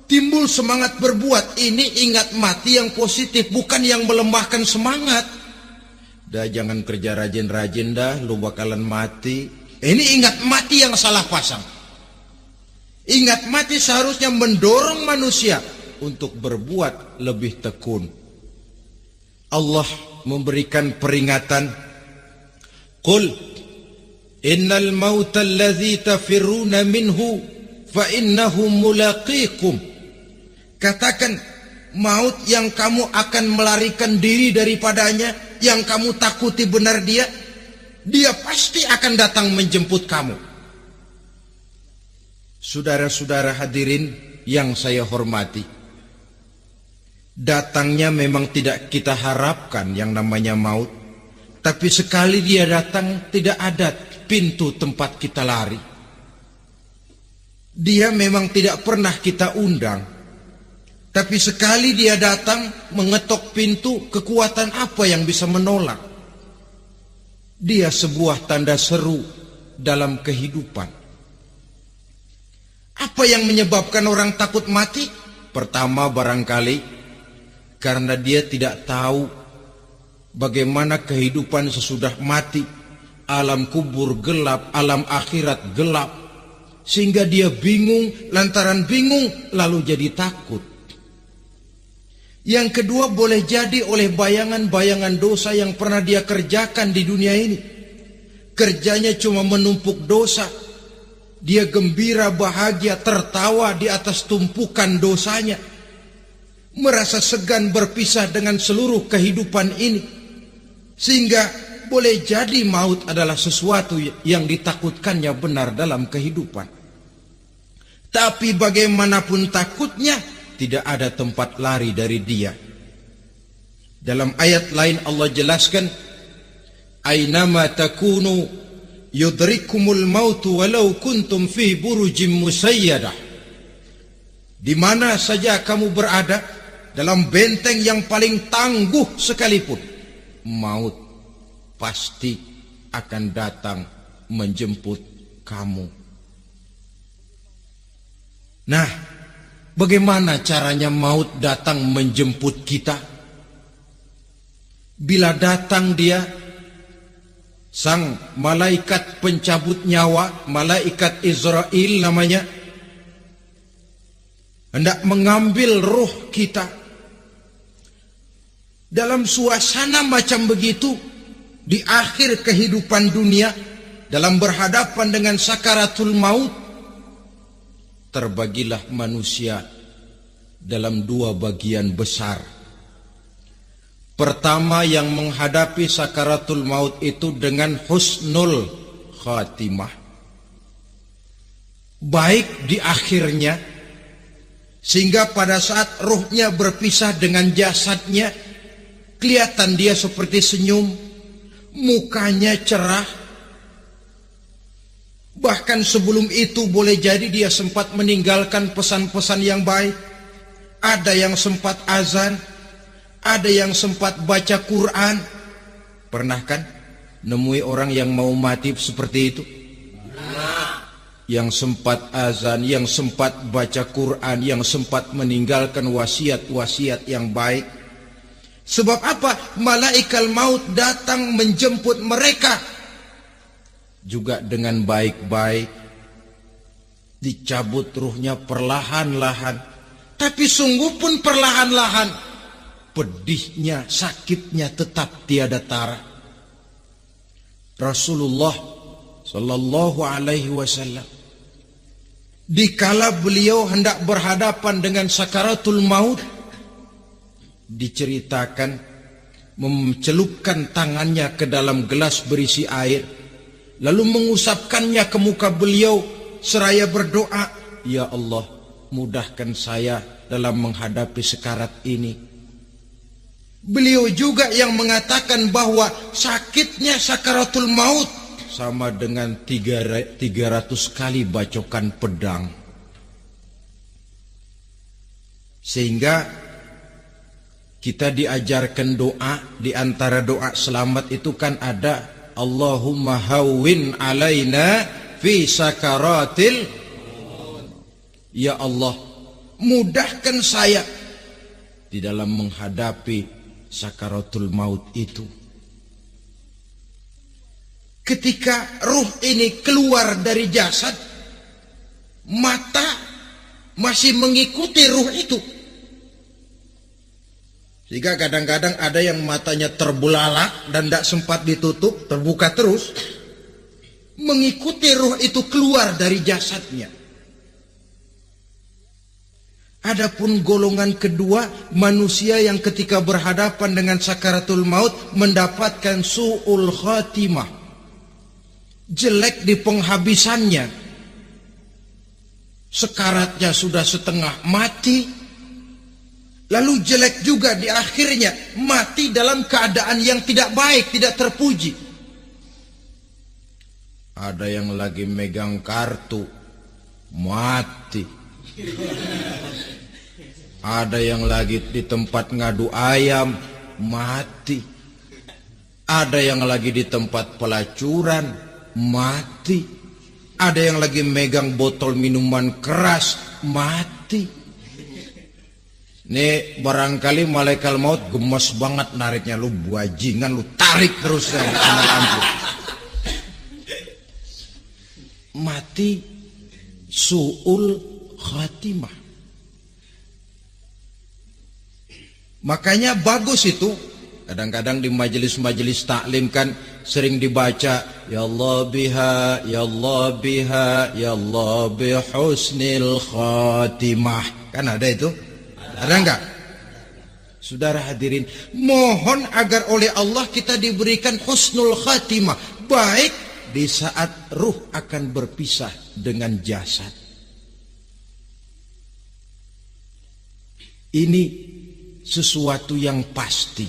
timbul semangat berbuat. Ini ingat mati yang positif, bukan yang melemahkan semangat. Dah jangan kerja rajin-rajin dah, lu bakalan mati. Ini ingat mati yang salah pasang. Ingat mati seharusnya mendorong manusia untuk berbuat lebih tekun. Allah memberikan peringatan, Qul innal mauta alladhi tafirruna minhu fa innahu mulaqikum. Katakan, maut yang kamu akan melarikan diri daripadanya, yang kamu takuti benar dia pasti akan datang menjemput kamu. Saudara-saudara hadirin yang saya hormati, datangnya memang tidak kita harapkan yang namanya maut, tapi sekali dia datang tidak ada pintu tempat kita lari. Dia memang tidak pernah kita undang, tapi sekali dia datang mengetok pintu, kekuatan apa yang bisa menolak? Dia sebuah tanda seru dalam kehidupan. Apa yang menyebabkan orang takut mati? Pertama barangkali karena dia tidak tahu bagaimana kehidupan sesudah mati. Alam kubur gelap, alam akhirat gelap, sehingga dia bingung. Lantaran bingung lalu jadi takut. Yang kedua boleh jadi oleh bayangan-bayangan dosa yang pernah dia kerjakan di dunia ini. Kerjanya cuma menumpuk dosa. Dia gembira, bahagia, tertawa di atas tumpukan dosanya, merasa segan berpisah dengan seluruh kehidupan ini. Sehingga boleh jadi maut adalah sesuatu yang ditakutkannya benar dalam kehidupan. Tapi bagaimanapun takutnya, tidak ada tempat lari dari dia. Dalam ayat lain Allah jelaskan, Ainama takunu yudrikumul mautu walau kuntum fi burujim musayyadah. Di mana saja kamu berada, dalam benteng yang paling tangguh sekalipun, maut pasti akan datang menjemput kamu. Nah, bagaimana caranya maut datang menjemput kita? Bila datang dia, sang malaikat pencabut nyawa, malaikat Israel namanya, hendak mengambil ruh kita. Dalam suasana macam begitu, di akhir kehidupan dunia, dalam berhadapan dengan sakaratul maut, terbagilah manusia dalam dua bagian besar. Pertama, yang menghadapi sakaratul maut itu dengan husnul khatimah, baik di akhirnya, sehingga pada saat ruhnya berpisah dengan jasadnya, kelihatan dia seperti senyum, mukanya cerah. Bahkan sebelum itu boleh jadi dia sempat meninggalkan pesan-pesan yang baik. Ada yang sempat azan, ada yang sempat baca Quran. Pernah kan nemui orang yang mau mati seperti itu? Yang sempat azan, yang sempat baca Quran, yang sempat meninggalkan wasiat-wasiat yang baik. Sebab apa? Malaikat maut datang menjemput mereka juga dengan baik-baik. Dicabut ruhnya perlahan-lahan, tapi sungguh pun perlahan-lahan. Pedihnya, sakitnya tetap tiada tara. Rasulullah Sallallahu Alaihi Wasallam, dikala beliau hendak berhadapan dengan sakaratul maut, diceritakan mencelupkan tangannya ke dalam gelas berisi air, lalu mengusapkannya ke muka beliau seraya berdoa, "Ya Allah, mudahkan saya dalam menghadapi sekarat ini." Beliau juga yang mengatakan bahwa sakitnya sakaratul maut sama dengan 300 kali bacokan pedang. Sehingga kita diajarkan doa, di antara doa selamat itu kan ada Allahumma hawwin alaina fi sakaratil, ya Allah, mudahkan saya di dalam menghadapi sakaratul maut itu. Ketika ruh ini keluar dari jasad, mata masih mengikuti ruh itu. Sehingga kadang-kadang ada yang matanya terbelalak dan tidak sempat ditutup, terbuka terus, mengikuti ruh itu keluar dari jasadnya. Adapun golongan kedua, manusia yang ketika berhadapan dengan sakaratul maut mendapatkan su'ul khatimah, jelek di penghabisannya. Sekaratnya sudah setengah mati, lalu jelek juga di akhirnya, mati dalam keadaan yang tidak baik, tidak terpuji. Ada yang lagi megang kartu, mati. Ada yang lagi di tempat ngadu ayam, mati. Ada yang lagi di tempat pelacuran, mati. Ada yang lagi megang botol minuman keras, mati. Nih barangkali malaikat maut gemes banget nariknya, lu bajingan, lu tarik terus ya, mati su'ul khatimah. Makanya bagus itu, kadang-kadang di majelis-majelis taklim kan sering dibaca, ya Allah biha, ya Allah biha, ya Allah bihusnil khatimah. Kan ada itu? Ada enggak? Saudara hadirin, mohon agar oleh Allah kita diberikan husnul khatimah, baik di saat ruh akan berpisah dengan jasad. Ini sesuatu yang pasti.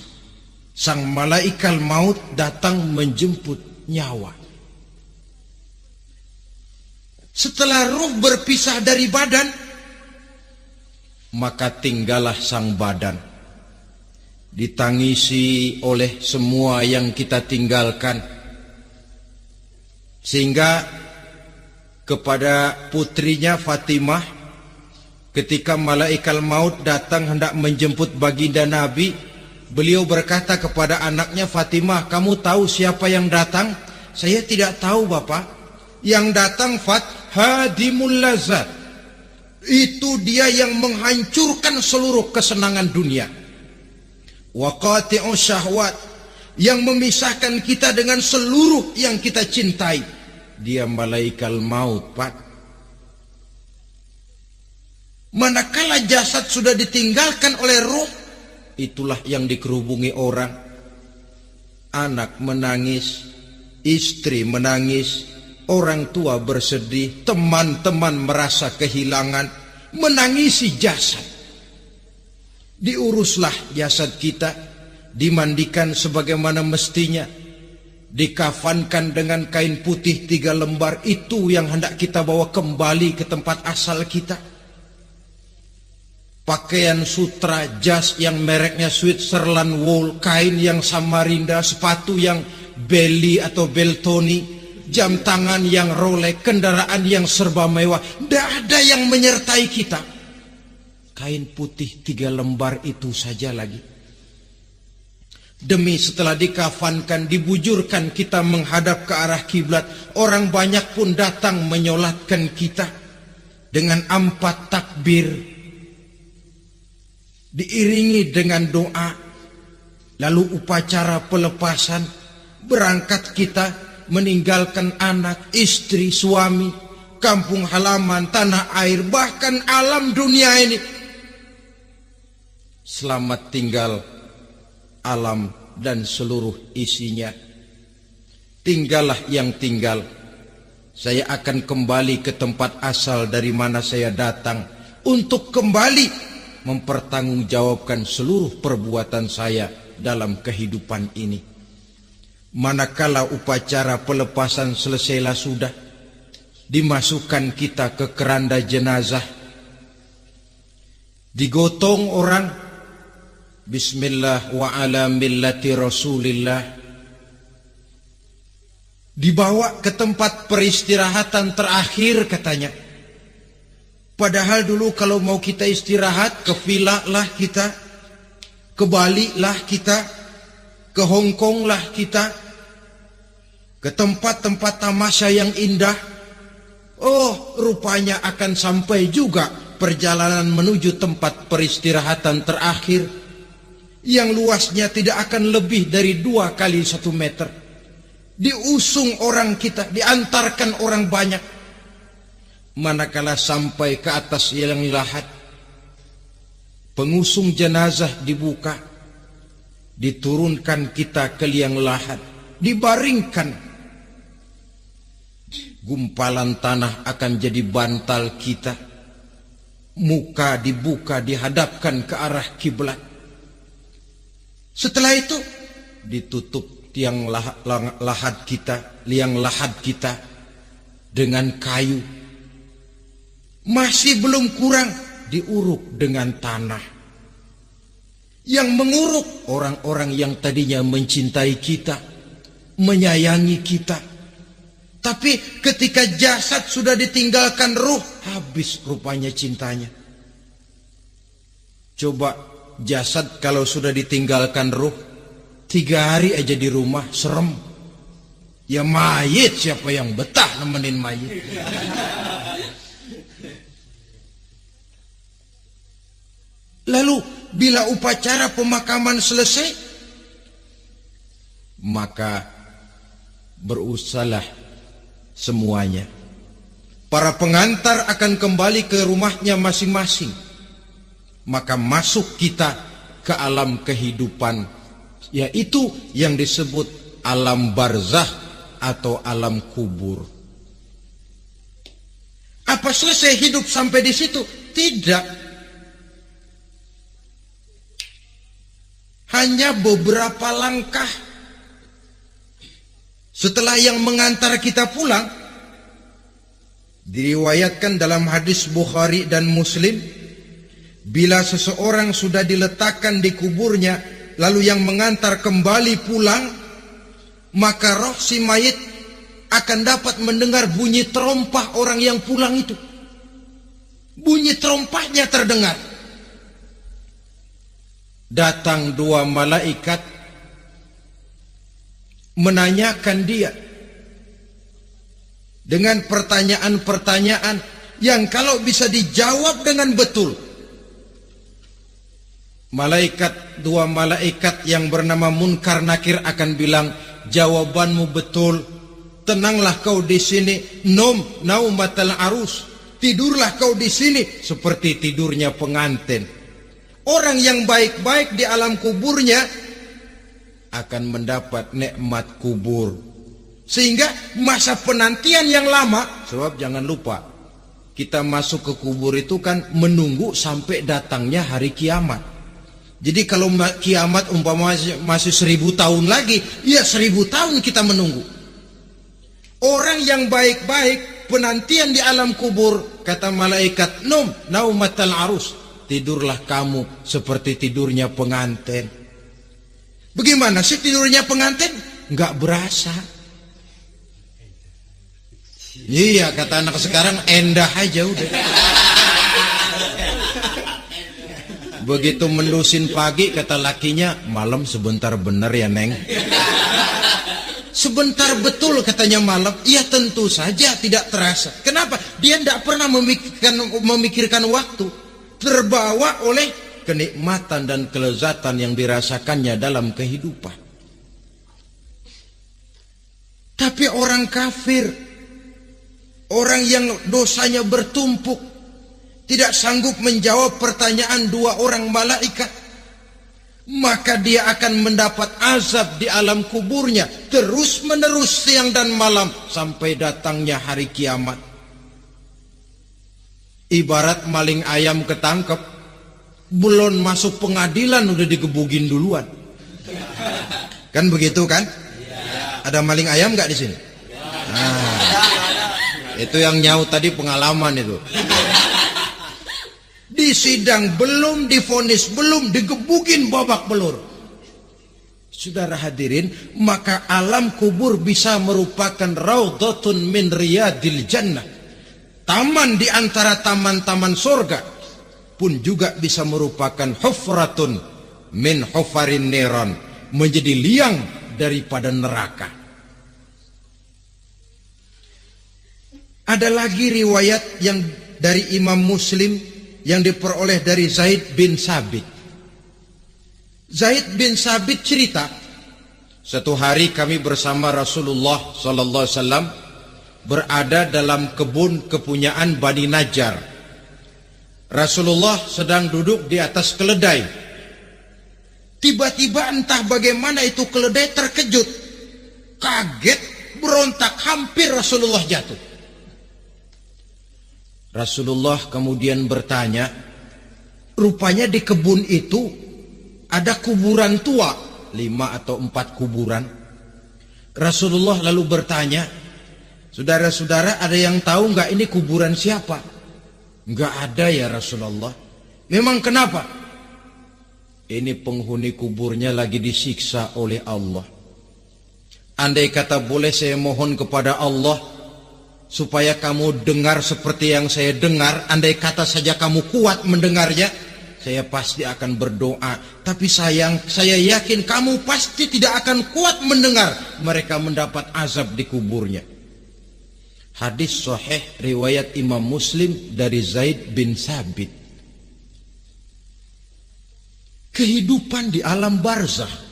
Sang malaikat maut datang menjemput nyawa. Setelah ruh berpisah dari badan, maka tinggallah sang badan, ditangisi oleh semua yang kita tinggalkan. Sehingga kepada putrinya Fatimah, ketika malaikat maut datang hendak menjemput baginda Nabi, beliau berkata kepada anaknya, Fatimah, kamu tahu siapa yang datang? Saya tidak tahu, Bapak. Yang datang hadimul lazat. Itu dia yang menghancurkan seluruh kesenangan dunia. Wa qati'u syahwat, yang memisahkan kita dengan seluruh yang kita cintai. Dia malaikat maut, Pak. Manakala jasad sudah ditinggalkan oleh ruh, itulah yang dikerubungi orang. Anak menangis, istri menangis, orang tua bersedih, teman-teman merasa kehilangan, menangisi jasad. Diuruslah jasad kita, dimandikan sebagaimana mestinya, dikafankan dengan kain putih 3 lembar, itu yang hendak kita bawa kembali ke tempat asal kita. Pakaian sutra, jas yang mereknya Switzerland wool, kain yang Samarinda, sepatu yang Belly atau Beltoni, jam tangan yang Rolex, kendaraan yang serba mewah, tidak ada yang menyertai kita. Kain putih 3 lembar itu saja lagi. Demi setelah dikafankan, dibujurkan kita menghadap ke arah kiblat, orang banyak pun datang menyolatkan kita dengan 4 takbir, diiringi dengan doa, lalu upacara pelepasan, berangkat kita meninggalkan anak, istri, suami, kampung halaman, tanah air, bahkan alam dunia ini. Selamat tinggal alam dan seluruh isinya. Tinggallah yang tinggal. Saya akan kembali ke tempat asal dari mana saya datang untuk kembali mempertanggungjawabkan seluruh perbuatan saya dalam kehidupan ini. Manakala upacara pelepasan selesailah sudah, dimasukkan kita ke keranda jenazah, digotong orang, bismillah wa ala millati rasulillah, dibawa ke tempat peristirahatan terakhir katanya. Padahal dulu kalau mau kita istirahat, ke villa lah kita, ke Bali lah kita, ke Hong Kong lah kita, ke tempat-tempat tamasya yang indah. Oh, rupanya akan sampai juga perjalanan menuju tempat peristirahatan terakhir yang luasnya tidak akan lebih dari 2 kali 1 meter. Diusung orang kita, diantarkan orang banyak. Manakala sampai ke atas yang lahat, pengusung jenazah dibuka, diturunkan kita ke liang lahat, dibaringkan. Gumpalan tanah akan jadi bantal kita. Muka dibuka, dihadapkan ke arah kiblat. Setelah itu ditutup liang lahat kita dengan kayu. Masih belum kurang, diuruk dengan tanah. Yang menguruk orang-orang yang tadinya mencintai kita, menyayangi kita. Tapi ketika jasad sudah ditinggalkan ruh, habis rupanya cintanya. Coba jasad kalau sudah ditinggalkan ruh, 3 hari aja di rumah, serem. Ya mayit, siapa yang betah nemenin mayit? Lalu bila upacara pemakaman selesai, maka berusahalah semuanya. Para pengantar akan kembali ke rumahnya masing-masing. Maka masuk kita ke alam kehidupan, yaitu yang disebut alam barzah atau alam kubur. Apa selesai hidup sampai di situ? Tidak. Hanya beberapa langkah setelah yang mengantar kita pulang. Diriwayatkan dalam hadis Bukhari dan Muslim, bila seseorang sudah diletakkan di kuburnya, lalu yang mengantar kembali pulang, maka roh si mayit akan dapat mendengar bunyi terompah orang yang pulang itu. Bunyi terompahnya terdengar. Datang 2 malaikat menanyakan dia dengan pertanyaan-pertanyaan yang kalau bisa dijawab dengan betul. 2 malaikat yang bernama Munkar Nakir akan bilang, jawabanmu betul. Tenanglah kau di sini, naumatal arus. Tidurlah kau di sini seperti tidurnya pengantin. Orang yang baik-baik di alam kuburnya akan mendapat nikmat kubur. Sehingga masa penantian yang lama, sebab jangan lupa, kita masuk ke kubur itu kan menunggu sampai datangnya hari kiamat. Jadi kalau kiamat umpama masih 1000 tahun lagi, ya 1000 tahun kita menunggu. Orang yang baik-baik penantian di alam kubur, kata malaikat, naumatal arus. Tidurlah kamu seperti tidurnya pengantin. Bagaimana sih tidurnya pengantin? Enggak berasa. Iya, kata anak sekarang, endah aja udah. Begitu mendusin pagi, kata lakinya, malam sebentar bener ya Neng. Sebentar betul katanya malam. Iya tentu saja tidak terasa. Kenapa? Dia tidak pernah memikirkan waktu. Terbawa oleh kenikmatan dan kelezatan yang dirasakannya dalam kehidupan. Tapi orang kafir, orang yang dosanya bertumpuk, tidak sanggup menjawab pertanyaan 2 orang malaikat. maka dia akan mendapat azab di alam kuburnya terus menerus siang dan malam sampai datangnya hari kiamat. Ibarat maling ayam ketangkep, belum masuk pengadilan udah digebugin duluan. Kan begitu kan? Ada maling ayam nggak di sini? Nah, itu yang nyaut tadi pengalaman itu. Di sidang belum divonis, belum digebugin babak belur. Saudara hadirin, maka alam kubur bisa merupakan raudhatun min riyadil jannah. Taman di antara taman-taman surga pun juga bisa merupakan hufratun min hufarin niran, menjadi liang daripada neraka. Ada lagi riwayat yang dari Imam Muslim yang diperoleh dari Zaid bin Sabit. Zaid bin Sabit cerita, satu hari kami bersama Rasulullah sallallahu alaihi wasallam berada dalam kebun kepunyaan Bani Najjar. Rasulullah sedang duduk di atas keledai. Tiba-tiba entah bagaimana itu keledai terkejut, kaget, berontak, hampir Rasulullah jatuh. Rasulullah kemudian bertanya, rupanya di kebun itu ada kuburan tua, 5 atau 4 kuburan. Rasulullah lalu bertanya, saudara-saudara ada yang tahu nggak ini kuburan siapa? Nggak ada ya Rasulullah. Memang kenapa? Ini penghuni kuburnya lagi disiksa oleh Allah. Andai kata boleh saya mohon kepada Allah supaya kamu dengar seperti yang saya dengar, andai kata saja kamu kuat mendengarnya, saya pasti akan berdoa. Tapi sayang, saya yakin kamu pasti tidak akan kuat mendengar mereka mendapat azab di kuburnya. Hadis sahih riwayat Imam Muslim dari Zaid bin Sabit. Kehidupan di alam barzakh.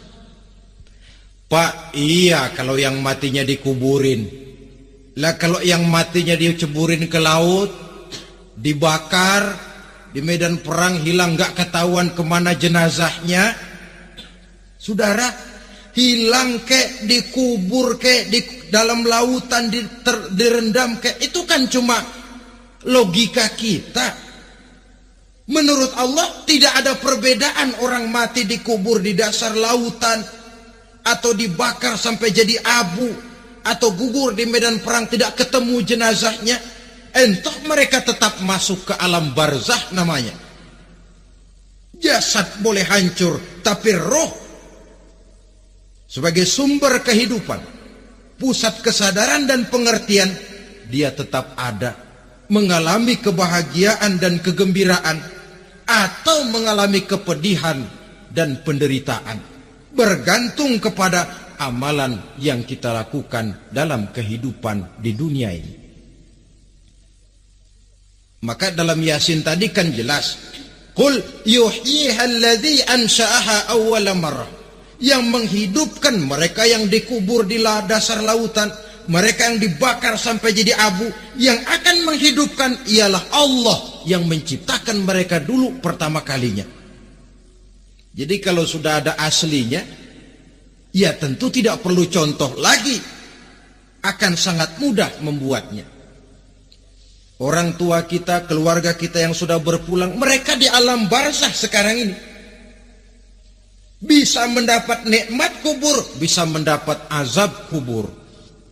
Pak, iya kalau yang matinya dikuburin. Lah kalau yang matinya diceburin ke laut, dibakar, di medan perang hilang gak ketahuan kemana jenazahnya. Saudara, hilang kek, dikubur kek, di dalam lautan direndam kek, itu kan cuma logika kita. Menurut Allah tidak ada perbedaan orang mati dikubur di dasar lautan atau dibakar sampai jadi abu, atau gugur di medan perang tidak ketemu jenazahnya. Entah mereka tetap masuk ke alam barzakh namanya. Jasad boleh hancur, tapi roh sebagai sumber kehidupan, pusat kesadaran dan pengertian, dia tetap ada, mengalami kebahagiaan dan kegembiraan, atau mengalami kepedihan dan penderitaan, bergantung kepada amalan yang kita lakukan dalam kehidupan di dunia ini. Maka dalam Yasin tadi kan jelas, qul yuhyiha alladzi ansha'aha awwala marrah, yang menghidupkan mereka yang dikubur di dasar lautan, mereka yang dibakar sampai jadi abu, yang akan menghidupkan ialah Allah yang menciptakan mereka dulu pertama kalinya. Jadi kalau sudah ada aslinya, ya tentu tidak perlu contoh lagi, akan sangat mudah membuatnya. Orang tua kita, keluarga kita yang sudah berpulang, mereka di alam barzakh sekarang ini bisa mendapat nikmat kubur, bisa mendapat azab kubur,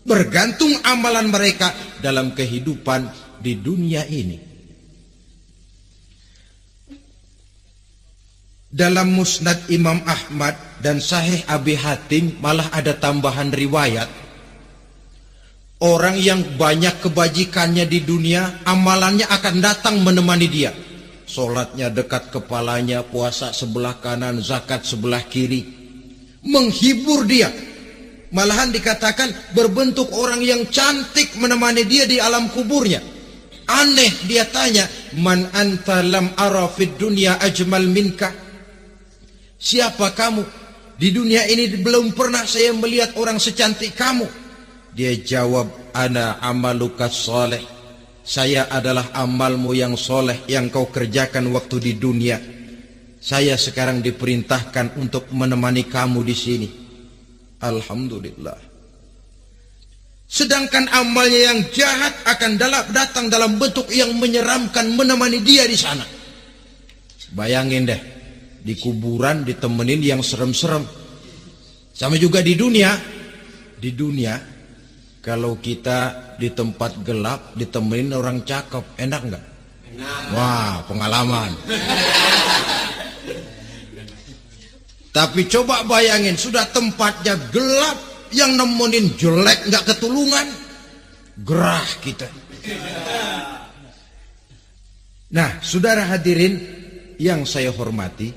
bergantung amalan mereka dalam kehidupan di dunia ini. Dalam Musnad Imam Ahmad dan Sahih Abi Hatim malah ada tambahan riwayat. Orang yang banyak kebajikannya di dunia, amalannya akan datang menemani dia. Sholatnya dekat kepalanya, puasa sebelah kanan, zakat sebelah kiri, menghibur dia. Malahan dikatakan berbentuk orang yang cantik menemani dia di alam kuburnya. Aneh, dia tanya, man anta lam ara fid dunya ajmal minka. Siapa kamu? Di dunia ini belum pernah saya melihat orang secantik kamu. Dia jawab, ana amaluka soleh. Saya adalah amalmu yang soleh yang kau kerjakan waktu di dunia. saya sekarang diperintahkan untuk menemani kamu di sini. Alhamdulillah. Sedangkan amalnya yang jahat akan datang dalam bentuk yang menyeramkan menemani dia di sana. Bayangin deh, di kuburan ditemenin yang serem-serem. Sama juga di dunia. Di dunia, kalau kita di tempat gelap ditemenin orang cakep, enak nggak? Enak. Wah, pengalaman. Tapi coba bayangin, sudah tempatnya gelap, yang nemenin jelek nggak ketulungan, gerah kita. Nah, saudara hadirin yang saya hormati,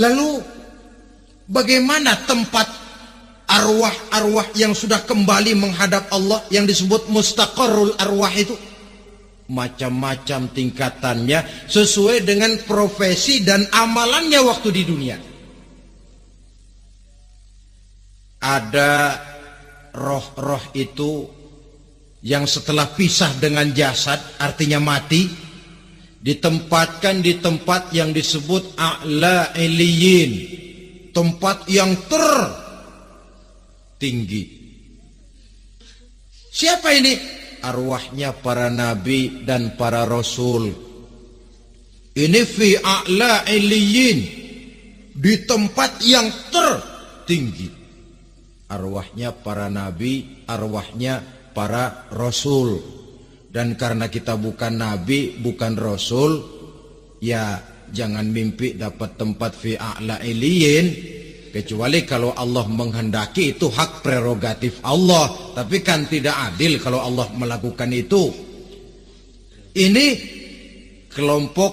lalu bagaimana tempat arwah-arwah yang sudah kembali menghadap Allah yang disebut mustaqarrul arwah itu? Macam-macam tingkatannya sesuai dengan profesi dan amalannya waktu di dunia. Ada roh-roh itu yang setelah pisah dengan jasad, artinya mati, ditempatkan di tempat yang disebut a'la iliyin, tempat yang tertinggi. Siapa ini? Arwahnya para nabi dan para rasul. Ini fi a'la iliyin, di tempat yang tertinggi. Arwahnya para nabi, arwahnya para rasul. Dan karena kita bukan nabi, bukan rasul, ya jangan mimpi dapat tempat fi a'la iliyin, kecuali kalau Allah menghendaki. Itu hak prerogatif Allah. Tapi kan tidak adil kalau Allah melakukan itu. Ini kelompok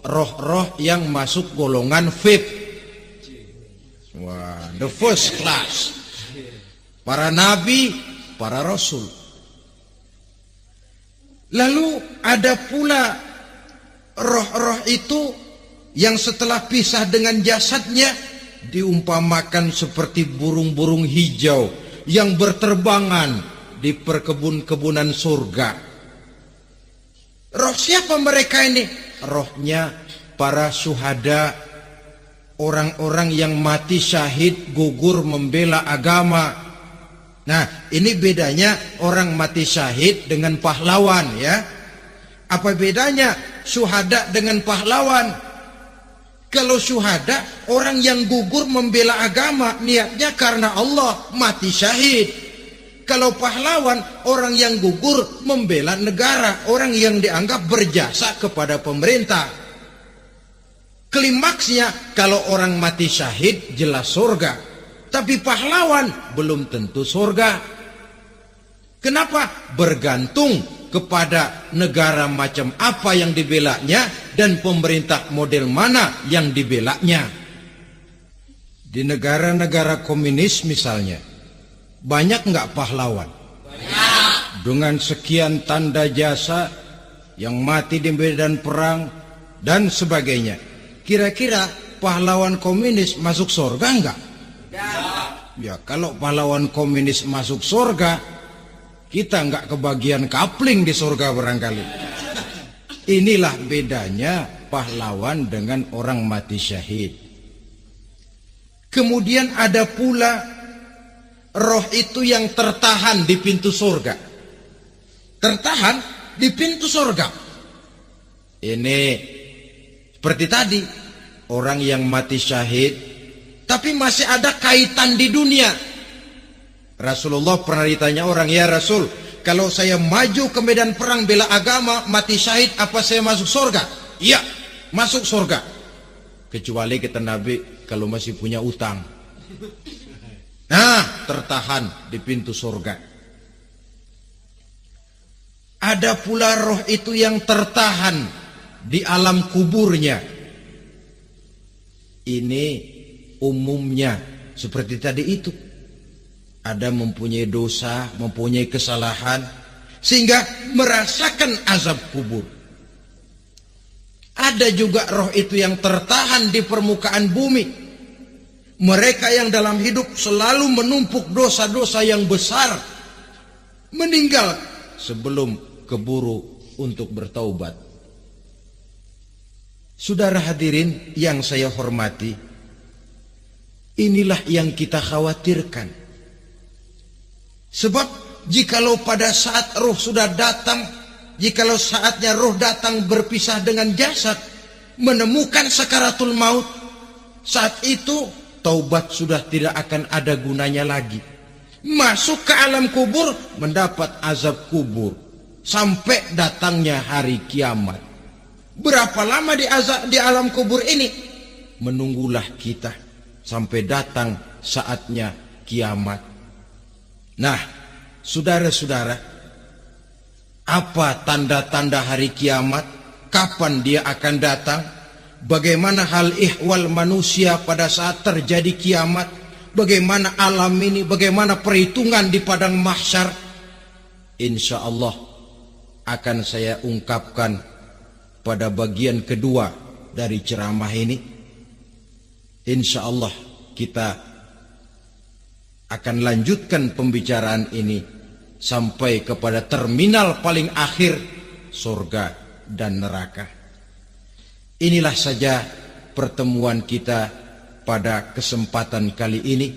roh-roh yang masuk golongan VIP. Wah, the first class. Para nabi, para rasul. Lalu ada pula roh-roh itu yang setelah pisah dengan jasadnya diumpamakan seperti burung-burung hijau yang berterbangan di perkebun-kebunan surga. Roh siapa mereka ini? Rohnya para syuhada, orang-orang yang mati syahid gugur membela agama. Nah, ini bedanya orang mati syahid dengan pahlawan, ya. Apa bedanya syuhada dengan pahlawan? Kalau syuhada, orang yang gugur membela agama, niatnya karena Allah, mati syahid. Kalau pahlawan, orang yang gugur membela negara, orang yang dianggap berjasa kepada pemerintah. Klimaksnya, kalau orang mati syahid, jelas surga. Tapi pahlawan belum tentu surga. Kenapa? Bergantung kepada negara macam apa yang dibelanya dan pemerintah model mana yang dibelanya. Di negara-negara komunis misalnya, banyak nggak pahlawan? Banyak. Dengan sekian tanda jasa yang mati di medan perang dan sebagainya. Kira-kira pahlawan komunis masuk surga enggak? Ya, kalau pahlawan komunis masuk surga, kita enggak kebagian kapling di surga barangkali. Inilah bedanya pahlawan dengan orang mati syahid. Kemudian ada pula roh itu yang tertahan di pintu surga. Tertahan di pintu surga. Ini seperti tadi, orang yang mati syahid tapi masih ada kaitan di dunia. Rasulullah pernah ditanya orang, ya Rasul, kalau saya maju ke medan perang bela agama, mati syahid, apa saya masuk surga? Iya, masuk surga. Kecuali kata Nabi, kalau masih punya utang. Nah, tertahan di pintu surga. Ada pula roh itu yang tertahan di alam kuburnya. Ini umumnya seperti tadi itu, ada mempunyai dosa, mempunyai kesalahan, sehingga merasakan azab kubur. Ada juga roh itu yang tertahan di permukaan bumi. Mereka yang dalam hidup selalu menumpuk dosa-dosa yang besar, meninggal sebelum keburu untuk bertaubat. Saudara hadirin yang saya hormati, inilah yang kita khawatirkan. Sebab jikalau pada saat roh sudah datang, jikalau saatnya roh datang berpisah dengan jasad, menemukan sakaratul maut, saat itu taubat sudah tidak akan ada gunanya lagi. Masuk ke alam kubur, mendapat azab kubur sampai datangnya hari kiamat. Berapa lama di alam kubur ini? Menunggulah kita sampai datang saatnya kiamat. Nah, saudara-saudara, apa tanda-tanda hari kiamat? Kapan dia akan datang? Bagaimana hal ihwal manusia pada saat terjadi kiamat? Bagaimana alam ini? Bagaimana perhitungan di padang mahsyar? Insya Allah akan saya ungkapkan pada bagian kedua dari ceramah ini. Insya Allah kita akan lanjutkan pembicaraan ini sampai kepada terminal paling akhir, surga dan neraka. Inilah saja pertemuan kita pada kesempatan kali ini.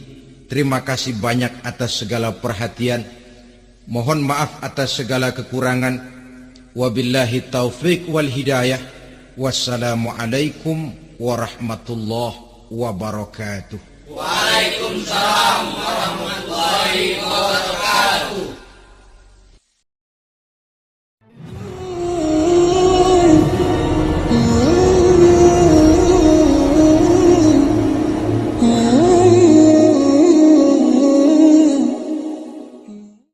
Terima kasih banyak atas segala perhatian. Mohon maaf atas segala kekurangan. Wabillahi taufiq wal hidayah. Wassalamualaikum warahmatullahi wabarakatuh. Waalaikumsalam warahmatullahi wabarakatuh.